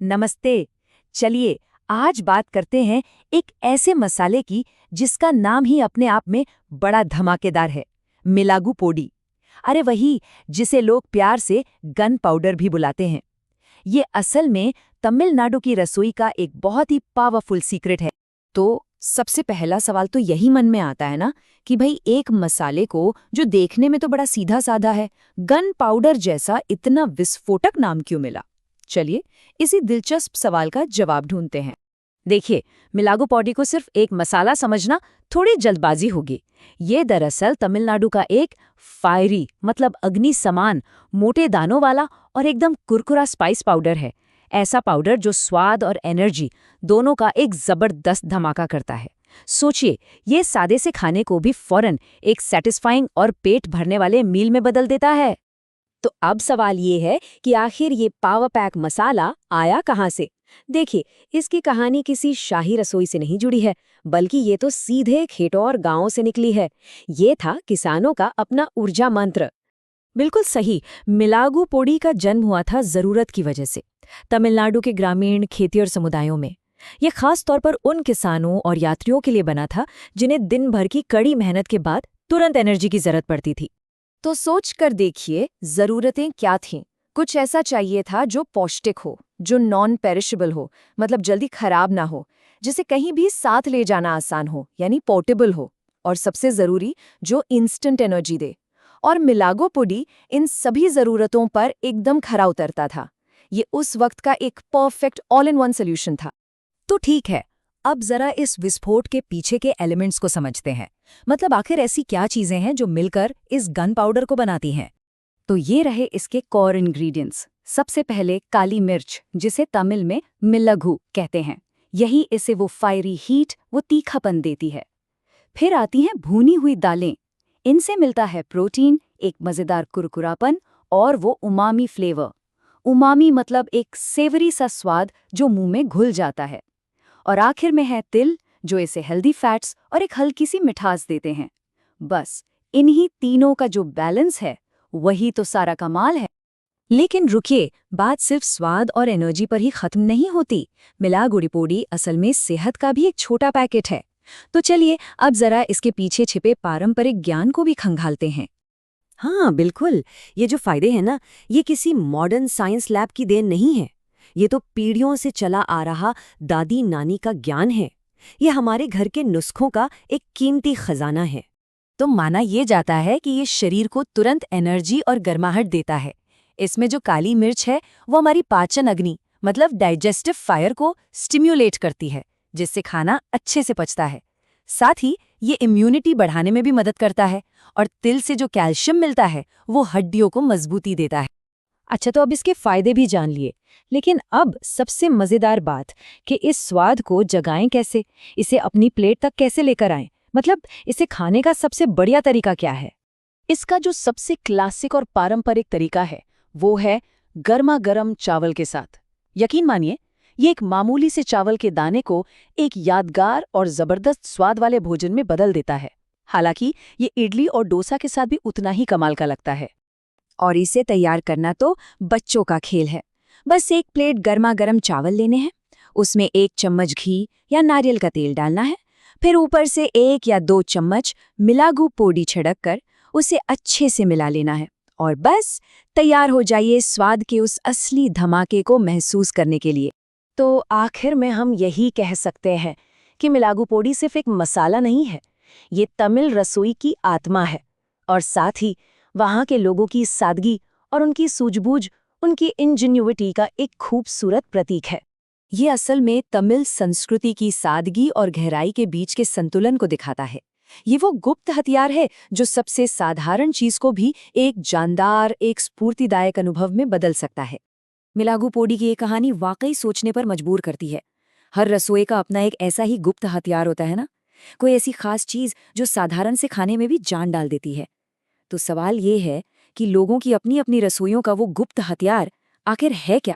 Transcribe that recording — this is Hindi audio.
नमस्ते। चलिए आज बात करते हैं एक ऐसे मसाले की जिसका नाम ही अपने आप में बड़ा धमाकेदार है। मिलागू पोडी। अरे वही जिसे लोग प्यार से गन पाउडर भी बुलाते हैं। ये असल में तमिलनाडु की रसोई का एक बहुत ही पावरफुल सीक्रेट है। तो सबसे पहला सवाल तो यही मन में आता है ना कि भाई एक मसाले को जो देखने में तो बड़ा सीधा साधा है, गन पाउडर जैसा इतना विस्फोटक नाम क्यों मिला। चलिए इसी दिलचस्प सवाल का जवाब ढूंढते हैं। देखिए, मिलागू पॉडी को सिर्फ एक मसाला समझना थोड़ी जल्दबाजी होगी। ये दरअसल तमिलनाडु का एक फायरी मतलब अग्नि समान मोटे दानों वाला और एकदम कुरकुरा स्पाइस पाउडर है। ऐसा पाउडर जो स्वाद और एनर्जी दोनों का एक जबरदस्त धमाका करता है। सोचिए, ये सादे से खाने को भी फौरन एक सेटिस्फाइंग और पेट भरने वाले मील में बदल देता है। तो अब सवाल ये है कि आखिर ये पावर पैक मसाला आया कहाँ से। देखिए, इसकी कहानी किसी शाही रसोई से नहीं जुड़ी है, बल्कि ये तो सीधे खेतों और गांवों से निकली है। ये था किसानों का अपना ऊर्जा मंत्र। बिल्कुल सही। मिलागू पोडी का जन्म हुआ था जरूरत की वजह से, तमिलनाडु के ग्रामीण खेतिहर समुदायों में। ये खास तौर पर उन किसानों और यात्रियों के लिए बना था जिन्हें दिन भर की कड़ी मेहनत के बाद तुरंत एनर्जी की जरूरत पड़ती थी। तो सोच कर देखिए, जरूरतें क्या थीं। कुछ ऐसा चाहिए था जो पौष्टिक हो, जो नॉन पेरिशेबल हो, मतलब जल्दी खराब ना हो, जिसे कहीं भी साथ ले जाना आसान हो, यानी पोर्टेबल हो, और सबसे जरूरी जो इंस्टेंट एनर्जी दे। और मिलागो पुडी इन सभी जरूरतों पर एकदम खरा उतरता था। ये उस वक्त का एक perfect all in one solution था। तो ठीक है, अब जरा इस विस्फोट के पीछे के एलिमेंट्स को समझते हैं। मतलब आखिर ऐसी क्या चीजें हैं जो मिलकर इस गन पाउडर को बनाती हैं। तो ये रहे इसके कोर इंग्रेडिएंट्स। सबसे पहले काली मिर्च, जिसे तमिल में मिलघु कहते हैं। यही इसे वो फायरी हीट, वो तीखापन देती है। फिर आती हैं भुनी हुई दालें। इनसे मिलता है प्रोटीन, एक मजेदार कुरकुरापन और वो उमामी फ्लेवर। उमामी मतलब एक सेवरी सा स्वाद जो मुंह में घुल जाता है। और आखिर में है तिल, जो इसे हेल्दी फैट्स और एक हल्की सी मिठास देते हैं। बस इन्हीं तीनों का जो बैलेंस है, वही तो सारा कमाल है। लेकिन रुकिए, बात सिर्फ स्वाद और एनर्जी पर ही खत्म नहीं होती। मिलागुडी पोडी असल में सेहत का भी एक छोटा पैकेट है। तो चलिए अब जरा इसके पीछे छिपे पारंपरिक ज्ञान को भी खंगालते हैं। हाँ बिल्कुल, ये जो फायदे हैं ना, ये किसी मॉडर्न साइंस लैब की देन नहीं है। ये तो पीढ़ियों से चला आ रहा दादी नानी का ज्ञान है। ये हमारे घर के नुस्खों का एक कीमती खजाना है। तो माना ये जाता है कि ये शरीर को तुरंत एनर्जी और गर्माहट देता है। इसमें जो काली मिर्च है वो हमारी पाचन अग्नि मतलब डाइजेस्टिव फायर को स्टिम्युलेट करती है, जिससे खाना अच्छे से पचता है। साथ ही ये इम्यूनिटी बढ़ाने में भी मदद करता है। और तिल से जो कैल्शियम मिलता है वो हड्डियों को मजबूती देता है। अच्छा, तो अब इसके फायदे भी जान लिए, लेकिन अब सबसे मजेदार बात कि इस स्वाद को जगाएं कैसे, इसे अपनी प्लेट तक कैसे लेकर आएं। मतलब इसे खाने का सबसे बढ़िया तरीका क्या है। इसका जो सबसे क्लासिक और पारंपरिक तरीका है वो है गर्मा गर्म चावल के साथ। यकीन मानिए, ये एक मामूली से चावल के दाने को एक यादगार और जबरदस्त स्वाद वाले भोजन में बदल देता है। हालांकि ये इडली और डोसा के साथ भी उतना ही कमाल का लगता है। और इसे तैयार करना तो बच्चों का खेल है। बस एक प्लेट गर्मा गर्म चावल लेने हैं, उसमें 1 चम्मच घी या नारियल का तेल डालना है। फिर ऊपर से 1 या 2 चम्मच मिलागू पोडी छिड़क कर उसे अच्छे से मिला लेना है। और बस तैयार हो जाइए स्वाद के उस असली धमाके को महसूस करने के लिए। तो आखिर में हम यही कह सकते हैं कि मिलागू पोडी सिर्फ एक मसाला नहीं है, ये तमिल रसोई की आत्मा है। और साथ ही वहाँ के लोगों की सादगी और उनकी सूझबूझ, उनकी इंजेन्युइटी का एक खूबसूरत प्रतीक है। ये असल में तमिल संस्कृति की सादगी और गहराई के बीच के संतुलन को दिखाता है। ये वो गुप्त हथियार है जो सबसे साधारण चीज को भी एक जानदार, एक स्फूर्तिदायक अनुभव में बदल सकता है। मिलागू पोडी की ये कहानी वाकई सोचने पर मजबूर करती है। हर रसोई का अपना एक ऐसा ही गुप्त हथियार होता है ना, कोई ऐसी खास चीज जो साधारण से खाने में भी जान डाल देती है। तो सवाल ये है कि लोगों की अपनी अपनी रसोइयों का वो गुप्त हथियार आखिर है क्या।